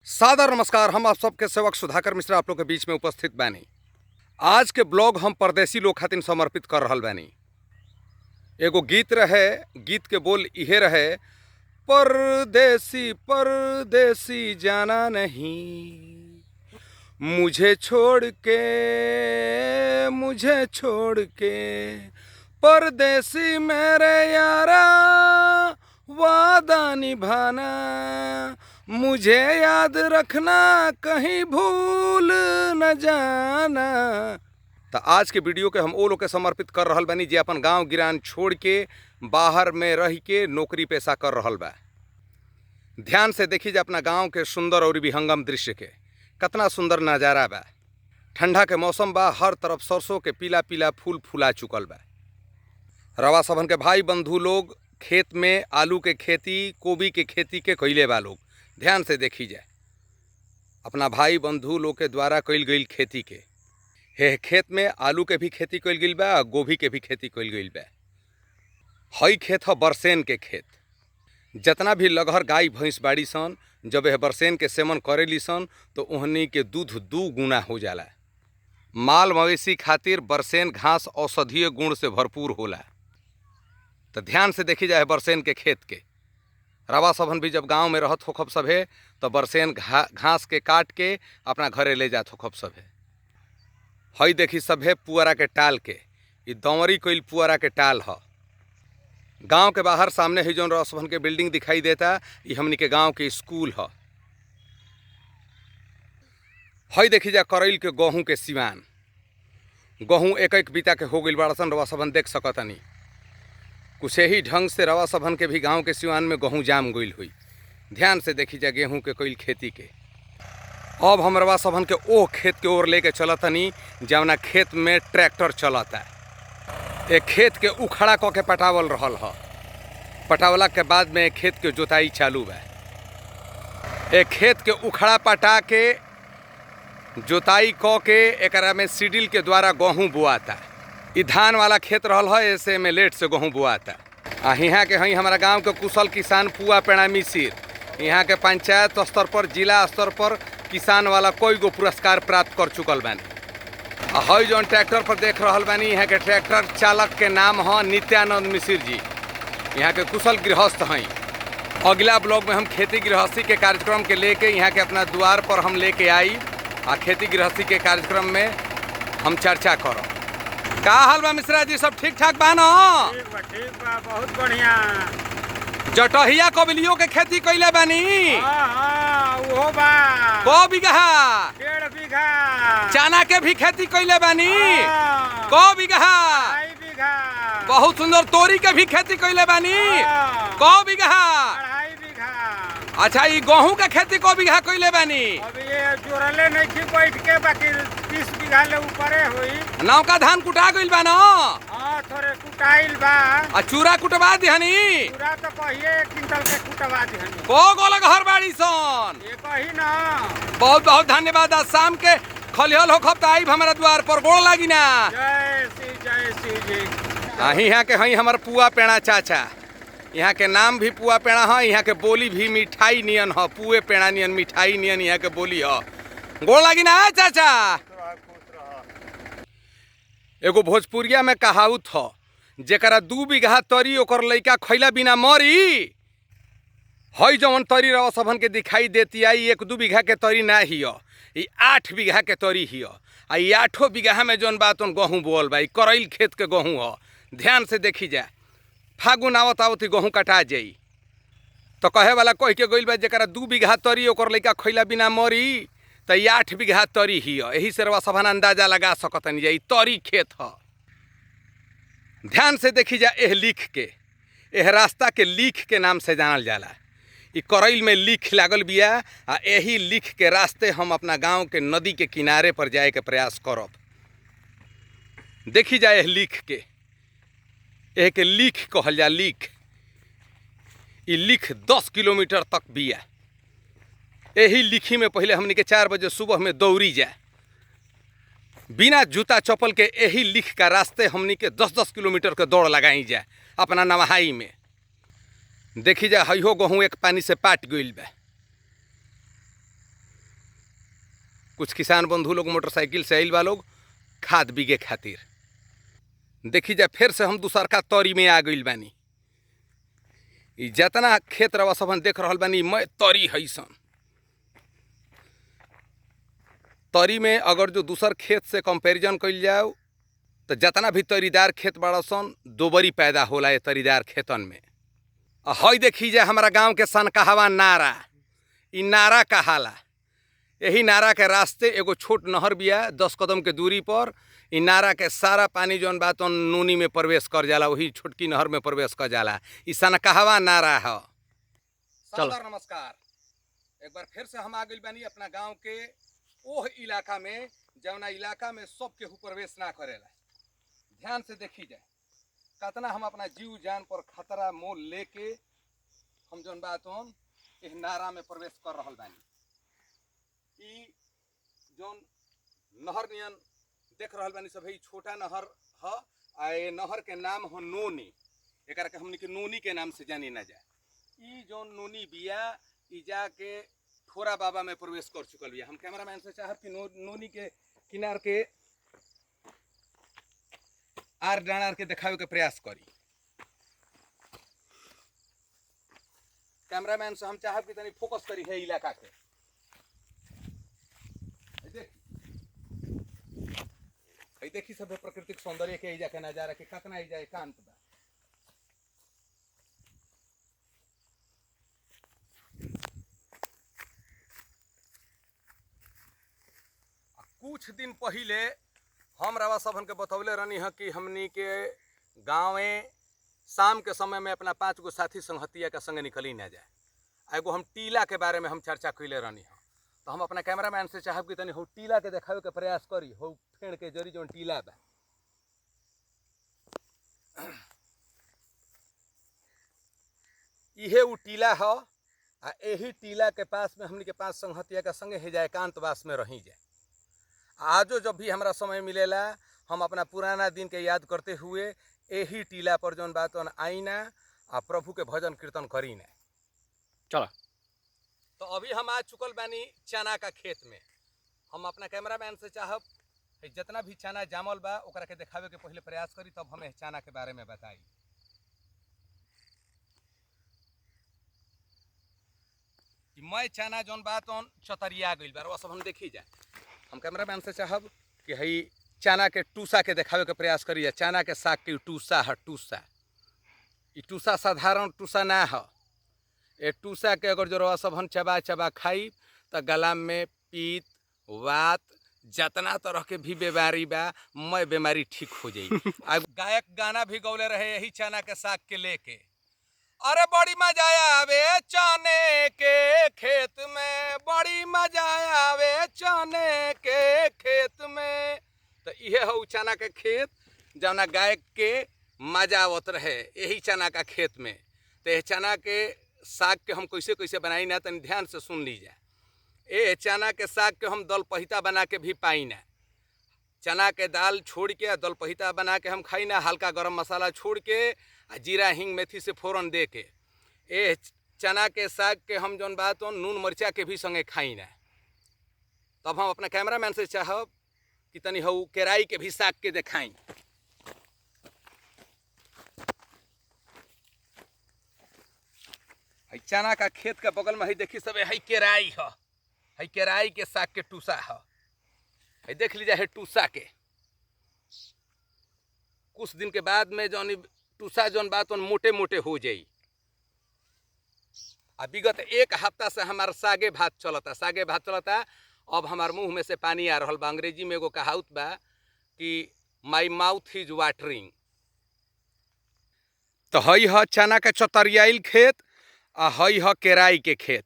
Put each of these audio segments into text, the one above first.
सादर नमस्कार। हम आप सबके सेवक सुधाकर मिश्रा आप लोग के बीच में उपस्थित बानी। आज के ब्लॉग हम परदेसी लोग खातिर समर्पित कर रहल बानी। एगो गीत रहे, गीत के बोल इहे रहे, परदेसी परदेसी जाना नहीं, मुझे छोड़ के परदेसी मेरे यारा, वादा निभाना, मुझे याद रखना, कहीं भूल न जाना। तो आज के वीडियो के हम ओ लोग के समर्पित कर रहल बानी जे अपन गांव गिरान छोड़ के बाहर में रह के नौकरी पेशा कर रहल बा। ध्यान से देखी जे अपना गांव के सुंदर और विहंगम दृश्य के, कितना सुंदर नज़ारा बा। ठंडा के मौसम बा, हर तरफ सरसों के पीला पीला फूल फूला चुकल बा। रवा सबन के भाई बंधु लोग खेत में आलू के खेती, गोभी के खेती के कइले बा लोग। ध्यान से देखी जाए अपना भाई बंधु लोग के द्वारा कइल गई खेती के। हे खेत में आलू के भी खेती कइल गई बा, गोभी के भी खेती कइल गई बा। हई खेत है बरसेन के खेत। जितना भी लगहर गाय भैंस बाड़ी सन, जब यह बरसेन के सेवन करेली सन तो ओहनी के दूध 2 गुना हो जाला। माल मवेशी खातिर बरसेन घास औषधीय गुण से भरपूर होला। तो ध्यान से देखी जाए बरसेन के खेत के। रवा सबन भी जब गांव में रहत होखब सभे तो बरसेन घास के काट के अपना घरे ले जात होखब सभे। हई देखी सभे पुअरा के टाल के, ये दंवरी कइल पुअरा के टाल ह। गांव के बाहर सामने ही जौन रवा सबन के बिल्डिंग दिखाई देता, ये हमनी के गांव के स्कूल ह। हई देखी जा करैल के गेहूं के सिवान। गेहूं एक एक बीता के हो गइल बड़ा सन, रवा सबन देख सकतनी। कुछ ही ढंग से रवा सबन के भी गांव के सिवान में गेहूं जाम गइल हुई। ध्यान से देखी जा गेहूं के कइल खेती के। अब हम रवा सबन के ओ खेत के ओर लेके चलतनी जवना खेत में ट्रैक्टर चलता। एक खेत के उखड़ा क के पटावल रहल ह। पटावला के बाद में खेत के जोताई चालू बा। एक खेत के उखड़ा पटा के जोताई क के एकरा में सीडिल के द्वारा गेहूं बोआता। ई धान वाला खेत रहल है, ऐसे में लेट से गेहूं बोआता। यहाँ के हई हमारा गांव के कुशल किसान पुआ पेड़ा मिसिर। यहाँ के पंचायत स्तर पर, जिला स्तर पर किसान वाला कोई गो पुरस्कार प्राप्त कर चुकल बानी। हई जौन ट्रैक्टर पर देख रहल बानी, यहाँ के ट्रैक्टर चालक के नाम है नित्यानंद मिसिर जी। यहाँ के कुशल गृहस्थ हैं। अगला ब्लॉग में हम खेती गृहस्थी के कार्यक्रम के लेके यहाँ के अपना द्वार पर हम लेके आई आ खेती गृहस्थी के कार्यक्रम में हम चर्चा करब। का हाल बा मिश्रा जी, सब ठीक ठाक बा न? ठीक बा, बहुत बढ़िया। जटहिया कबलियों के खेती कइले बानी? उहो बा। को बीघा? 1.5 बीघा। चना के भी खेती कइले बानी? को बीघा? 2.5 बीघा। बहुत सुंदर। तोरी के भी खेती कइले बानी? को बीघा? 2.5 बीघा। अच्छा, ई गेहूं के खेती को बीघा कइले बानी? अब ये जोड़ले नहीं थी बैठ के, बाकी 30 बीघा ले ऊपरे होई। नौका धान कुटा गइल बा न? हां, थोड़े कुटाइल बा। आ चूरा कुटवा दिहनी? पूरा तो कहिए 1 क्विंटल के कुटवा दिहनी। को गोल घर बाड़ी सन? ये कही ना। बहुत बहुत धन्यवाद। आज शाम के खलिहल होखब त आइब हमारा द्वार पर, गोड़ लागी ना। जय श्री जी। यहाँ के हई हमार पुआ पेड़ा चाचा। यहाँ के नाम भी पुआ पेड़ा है, यहाँ के बोली भी मिठाई नियन है। पुए पेड़ा नियन, मिठाई नियन यहाँ के बोली है। गोड़ लागी ना चाचा। एगो भोजपुरिया में कहावत ह, जेकरा 2 बीघा तरी ओकर लइका खैला बिना मरी। हई जवन तरी रवा सबन के दिखाई देती आई, 1-2 बीघा के तरी ना हिय, ई 8 बीघा के तरी हिय। आ ई 8 बीघा में जौन बात गेहूं बोल बा, ई करैल खेत के गेहूं ह। ध्यान से देखी जा, फागुन आवत आवत गेहूं कटा जाई। तो कहे वाला कह के गइल बा, जेकरा 2 बीघा तरी ओकर लइका खैला बिना मरी, तो 8 बीघा तरी हिय। यही से रवा सबन अंदाजा लगा सकतनी जे ई तरी खेत ह। ध्यान से देखी जा, एह लिख के, एह रास्ता के लिख के नाम से जानल जाला। ई करैल में लिख लागल बिया, आ यही लिख के रास्ते हम अपना गांव के नदी के किनारे पर जाए के प्रयास करब। देखी जा एह लिख के, एह के लिख कहल जा। लिख, ई लिख 10 किलोमीटर तक बिया। यही लिखी में पहले हमनी के 4 बजे सुबह में दौड़ी जाए, बिना जूता चप्पल के। यही लिख का रास्ते हमनी के 10-10 किलोमीटर के दौड़ लगाई जाए अपना नवाहाई में। देखी जा, हइहो गेहूं एक पानी से पाट गइल बा। कुछ किसान बंधु लोग मोटरसाइकिल से आइल बा लोग खाद बीगे खातिर। देखी जा फिर से हम दूसर का तरी में आ गइल बानी। ई जितना खेत रवा सबन देख रहल बानी मैं तरी हैसन। तरी में अगर जो दूसर खेत से कंपैरिजन कइल जाओ तो जितना भी तरीदार खेत बड़ा सन दोबरी पैदा होला ये तरीदार खेतन में। हई देखी जा हमारा गांव के सनकहवा नारा, ई नारा कहाला। यही नारा के रास्ते एगो छोट नहर बिया 10 कदम के दूरी पर। ई नारा के सारा पानी जौन बा तौन नूनी में प्रवेश कर जाला, वही छोटकी नहर में प्रवेश कर जाला। ई सनकहवा नारा है। सादर नमस्कार। एक बार फिर से हम आ गइल बानी अपना गांव के ओह इलाका में जौना इलाका में सब केहू प्रवेश ना करेला। ध्यान से देखी जाए कितना हम अपना जीव जान पर खतरा मोल लेके हम जौन बात हम इस नारा में प्रवेश कर रहल बानी। ई जौन नहर नियन देख रहल बानी सब, छोटा नहर है। आ ये नहर के नाम हो नोनी। एकरा के हमनी के नोनी के नाम से जानी ना जाए। ई जौन नोनी बिया ई जाके ठोरा बाबा में प्रवेश कर चुकल बिया। हम कैमरामैन से चाहब कि नोनी के किनार के आर डाणार के दिखावे के प्रयास करी। कैमरामैन से हम चाहब कि तनी फोकस करी है इलाका के। देखी सब प्राकृतिक सौंदर्य के एजा के नजारा के कितना एजा एकांत बा। कुछ दिन पहले हम रवा सबन के बतौले रहनी है कि हमनी के गाँव शाम के समय में अपना 5 गो साथी संगतिया के संगे निकली ना जाए। एगो हम टीला के बारे में हम चर्चा कैले रहनी है। तो हम अपना कैमरामैन से चाहब कि तनी हो टीला के देखावे के प्रयास करी। हो फेड़ के जरी जौन टीला बा, इहे उ टीला है। आ यही टीला के पास में हमनी के 5 संगतिया के संगे हेजा एकांतवास में रही जाए। आजो जब भी हमारा समय मिलेला हम अपना पुराना दिन के याद करते हुए यही टीला पर जौन बात आईना आ प्रभु के भजन कीर्तन करी ना। चलो तो अभी हम आ चुकल बानी चना का खेत में। हम अपना कैमरामैन से चाहब जितना भी चना जामल बा ओकरा के देखावे के पहले प्रयास करी, तब हमें चना के बारे में बताई। मैं चना जौन बात चतरिया गइल बा सब हम देखी जाए। हम कैमरामैन से चाहब कि हई चना के टूसा के देखावे के प्रयास करी। चना के साग के टूसा है। टूसा ई टूसा साधारण टूसा ना है। ए टूसा के अगर जो सब हम चबा चबा खाई तो गला में पीत वात जितना तरह के भी बीमारी बा मैं बीमारी ठीक हो जाई। गायक गाना भी गौले रहे यही चना के साग के लेके। अरे बड़ी मजा आवे चने के खेत में, बड़ी मजा आवे चने के खेत में। तो यह हो चना के खेत जौना गायक के मजा आवत रहे यही चना का खेत में। तो यह चना के साग के हम कैसे कैसे बनाई ना तनी ध्यान से सुन लीजिए। ये चना के साग के हम दल पहिता बना के भी पाई ना। चना के दाल छोड़ के दल पहिता बना के हम खाई ना। हल्का गरम मसाला छोड़ के जीरा हिंग मेथी से फोरन दे के ये चना के साग के हम जौन बात नून मरचा के भी संगे खाई ना। तब हम अपना कैमरामैन से चाहब कि तनी हो केराई के भी साग के देखाई। चना का खेत के बगल में है देखी सब है केराई है केराई के साग के टूसा है देख लीजिए है टूसा के। कुछ दिन के बाद में जौन टूसा जौन बात मोटे मोटे हो जाई। विगत 1 हफ्ता से हमार सागे भात चलता। अब हमार मुंह में से पानी आ रहा बा। अंग्रेजी में एगो कहावत बा कि माई माउथ इज वाटरिंग। तो हई है चना के चतरियाइल खेत आ हई है केराई के खेत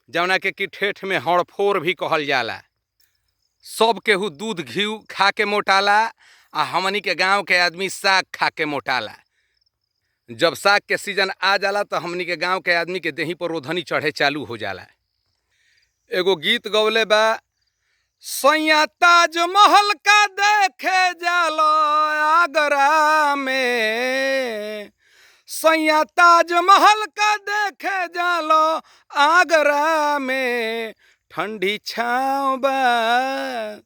जौना के कि ठेठ में हड़फोर भी कहल जाला। सब केहू दूध घी खा के मोटाला आ हमनी के गांव के आदमी साग खा के मोटाला। जब साग के सीजन आ जाला तो हमनी के गांव के आदमी के देही पर रोधनी चढ़े चालू हो जाला। एगो गीत गौले बा, सैया ताजमहल का देखे जालो आगरा में, सैया ताजमहल का देखे जालो आगरा में, ठंडी छाँव बा,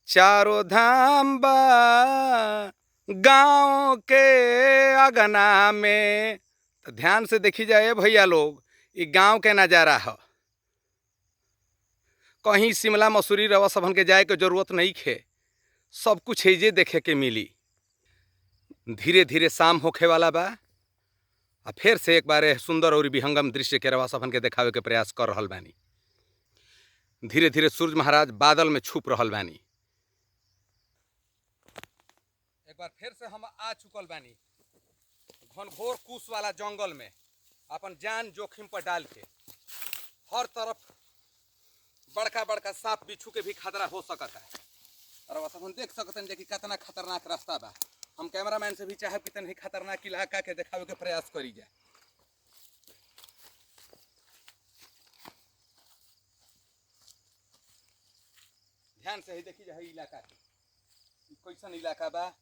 चारों धाम बा, गाँव के अगना में। तो ध्यान से देखी जाए भैया लोग, ये गांव के नज़ारा है। कहीं शिमला मसूरी रवा सबन के जाए के जरूरत नहीं खे, सब कुछ है जे देखे के मिली। धीरे धीरे शाम होखे वाला बा, आ फिर से एक बार सुंदर और विहंगम दृश्य के रवा सबन के देखावे के प्रयास कर रहल बानी। धीरे धीरे सूर्य महाराज बादल में छुप रहल बानी। एक बार फिर से हम आ चुकल बानी घनघोर कुश वाला जंगल में, अपन जान जोखिम पर डाल के। हर तरफ बड़का बड़का सांप बिच्छू के भी खतरा हो सकता है, और वह सब देख सकते हैं कि कितना खतरनाक रास्ता बा। हम कैमरामैन से भी चाहे कि तनी खतरनाक इलाका के दिखावे के प्रयास करी जाए। ध्यान से ही देखी जाए इलाका के कैसन इलाका बा।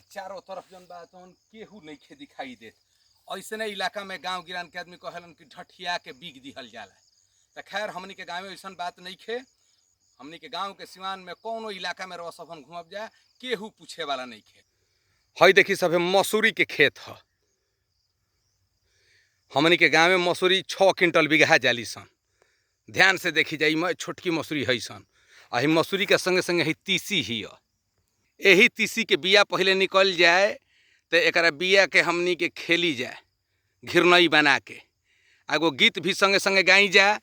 चारों तरफ जन बा तो केहू नहीं खे दिखाई देत। ऐसने इलाका में गांव गिरान के आदमी कहलन कि ढठिया के बीग दिहल जाला। तो खैर हमनी के गाँव में ऐसा बात नहीं खे। हमनी के गांव के सिवान में कोनो इलाका में रवा सबन घूमब जाए, केहू पूछे वाला नहीं खे। हई देखी सभे मसूरी के खेत है। हमनी के गाँव में मसूरी 6 क्विंटल बिगहा जाली सन। ध्यान से देखी जाई, मैं छोटकी मसूरी है सन। आ मसूरी के संगे संगे ही तीसी ही है। यही तीसी के बिया पहले निकल जाए तो एक बिया के हमनी के खेली जाए घिरनई बना के। एगो गीत भी संगे संगे गाई जाए,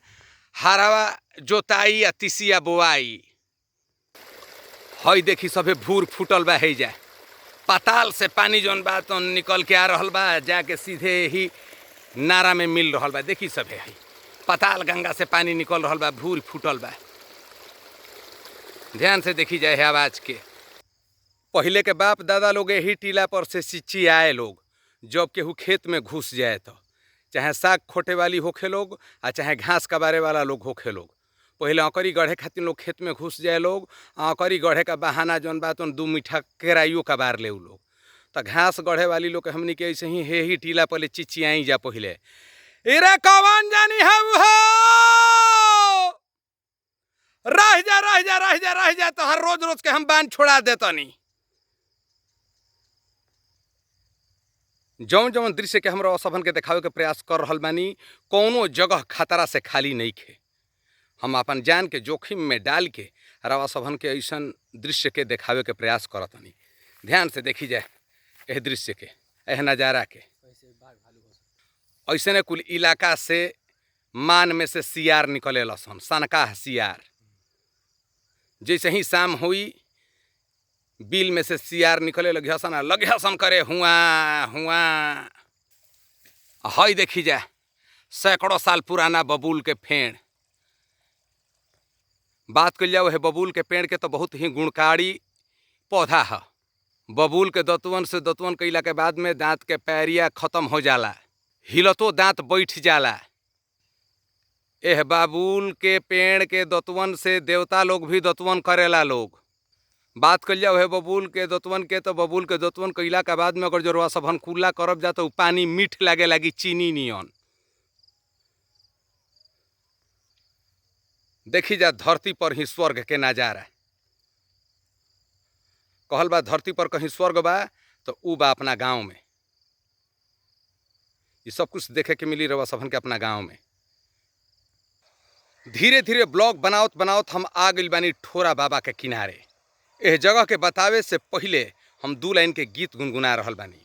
हरावा जोताई या तीसिया बोआई। हई देखी सभे भूर फूटल बा है जाए। पाताल से पानी जौन बा तो निकल के आ रहल बा, जाके सीधे ही नारा में मिल रहल बा। देखी सभे है पाताल गंगा से पानी निकल रहल बा, भूर फूटल बा। ध्यान से देखी जाए है आवाज के। पहले के बाप दादा लोग यही टीला पर से सिंची आए लोग। जब केहू खेत में घुस जाए तो चाहे साग खोटे वाली होखे लोग आ चाहे घास कबारे वाला लोग होखे लोग, पहले अकरी गढ़े खातिर लोग खेत में घुस जाए लोग। अकरी गढ़े का बहाना जौन बा तो 2 मीठा केराइयो कबार ले लोग। तो घास गढ़े वाली लोग के हमनी के ऐसे ही हे ही टीला पहले चिचियाई जा। पहले इरे कौन जानी हम हो, रह जा रह जा रह जा रह जा, तो हर रोज रोज के हम बांध छोड़ा देतनी। जौन जौन दृश्य के हमरा सबन के देखावे के प्रयास कर रहल बानी, कोनो जगह खतरा से खाली नहीं खे। हम अपन जान के जोखिम में डाल के रवा सबन के ऐसन दृश्य के देखावे के प्रयास करतनी। ध्यान से देखी जाए यह दृश्य के, यह नज़ारा के। ऐसे कुल इलाका से मान में से सियार निकले लसन, सनका सियार। जैसे ही शाम हुई बिल में से सियार निकले लगे हसन करे हुआ हुआ। हई देखी जाए सैकड़ों साल पुराना बबूल के पेड़। बात कर जाओ है बबूल के पेड़ के तो बहुत ही गुणकारी पौधा है। बबूल के दतवन से दतवन कैला के बाद में दांत के पैरिया खत्म हो जाला, हिलतो दांत बैठ जाला। एह बबूल के पेड़ के दतवन से देवता लोग भी दतवन करेला लोग। बात कर जाओ है बबूल के दतवन के, तो बबूल के दतवन कैला के बाद में अगर जो सबन कुल्ला करब जा तो पानी मीठ लागे लगी, चीनी नियन। देखी जा धरती पर ही स्वर्ग के नजारा। कहल बा धरती पर कहीं स्वर्ग बा तो ऊ बा अपना गांव में। ये सब कुछ देखे के मिली रवा सबन के अपना गांव में। धीरे धीरे ब्लॉग बनावत बनावत हम आ गइल बानी ठोरा बाबा के किनारे। एह जगह के बतावे से पहले हम 2 लाइन के गीत गुनगुना रहल बानी।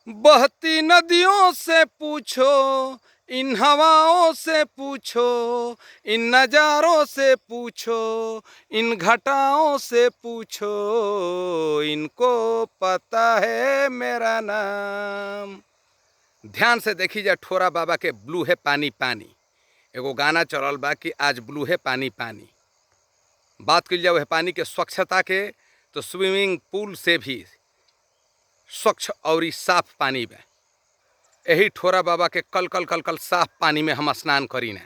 बहती नदियों से पूछो, इन हवाओं से पूछो, इन नज़ारों से पूछो, इन घटाओं से पूछो, इनको पता है मेरा नाम। ध्यान से देखी जा ठोरा बाबा के ब्लू है पानी पानी। एगो गाना चलल बा कि आज ब्लू है पानी पानी। बात कर जाओ है पानी के स्वच्छता के, तो स्विमिंग पूल से भी स्वच्छ और साफ पानी बा। यही ठोरा बाबा के कल कल कल कल साफ पानी में हम स्नान करी ना।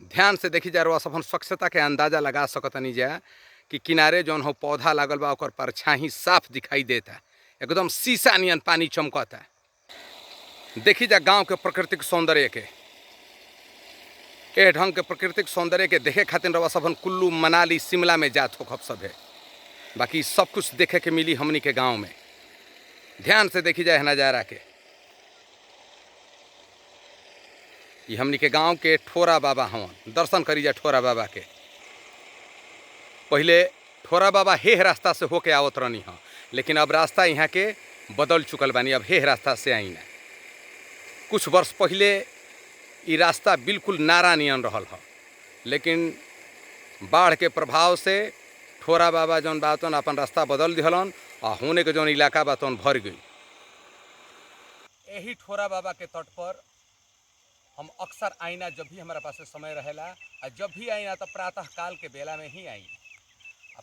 ध्यान से देखी जा रहा सब स्वच्छता के अंदाज़ा लगा सकतनी जा कि किनारे जौन हो पौधा लागल बा ओकर परछाई साफ दिखाई देता, एकदम शीशा नियन पानी चमकता। देखी जा गांव के प्राकृतिक सौंदर्य के। ए ढंग के प्राकृतिक सौंदर्य के देखे खातिर रवा सबन कुल्लू मनाली शिमला में जात हो सब है। बाकी सब कुछ देखे के मिली हमनी के गांव में। ध्यान से देखी जाए नज़ारा के। ये हमनी के गांव के ठोरा बाबा हवन, दर्शन करी जा ठोरा बाबा के। पहले ठोरा बाबा हेह रास्ता से होके आवत रहनी हाँ, लेकिन अब रास्ता यहाँ के बदल चुकल बानी, अब हेह रास्ता से आई ना। कुछ वर्ष पहले ये रास्ता बिल्कुल नारा नियन रहल ह, लेकिन बाढ़ के प्रभाव से ठोरा बाबा जौन बातन अपन रास्ता बदल दिहलन और होने के जौन इलाका बातन भर गई। यही ठोरा बाबा के तट पर हम अक्सर आईना, जब भी हमारा पास समय रहेला और जब भी आईना तो प्रातः काल के बेला में ही आई।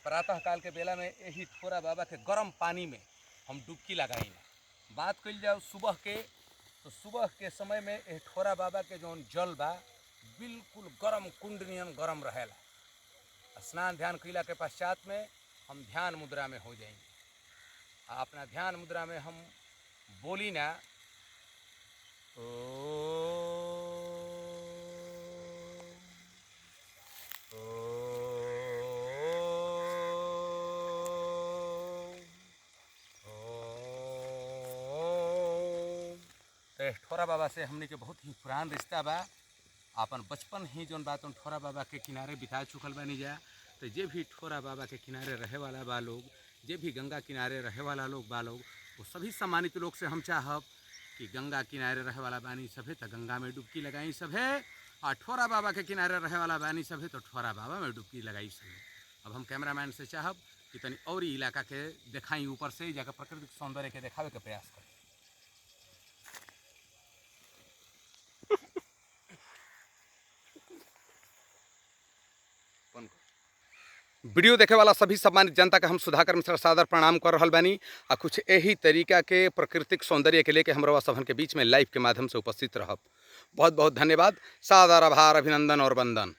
प्रातः काल के बेला में यही ठोरा बाबा के गर्म पानी में हम डुबकी लगाई। बात कल जाओ सुबह के, तो सुबह के समय में यह ठोरा बाबा के जौन जल बा बिल्कुल गरम कुंड नियन गरम रहेला। स्नान ध्यान कैला के पश्चात में हम ध्यान मुद्रा में हो जाएंगे। अपना ध्यान मुद्रा में हम बोली ना ठोरा बाबा से हमने के बहुत ही पुरान रिश्ता बा। अपन बचपन ही जौन बात ठोरा बाबा के किनारे बिता चुकल बानी जा। तो जे भी ठोरा बाबा के किनारे रहे वाला बा लोग, जे भी गंगा किनारे रहे वाला लोग बा लोग, वो सभी सम्मानित लोग से हम चाहब कि गंगा किनारे रहे वाला बानी सभे तो गंगा में डुबकी लगाई सभे, और ठोरा बाबा के किनारे रहे वाला बानी सभे तो ठोरा बाबा में डुबकी लगाई सभे। अब हम कैमरामैन से चाहब कि तनी और इलाका के दिखाई, ऊपर से जाकर प्राकृतिक सौंदर्य के दिखावे के प्रयास करें। वीडियो देखे वाला सभी सम्मानित जनता का हम सुधाकर मिश्रा सादर प्रणाम कर रहल बानी। आ कुछ यही तरीका के प्राकृतिक सौंदर्य के लेके हमरा सभन के बीच में लाइव के माध्यम से उपस्थित रहब। बहुत बहुत धन्यवाद, सादर आभार, अभिनंदन और वंदन।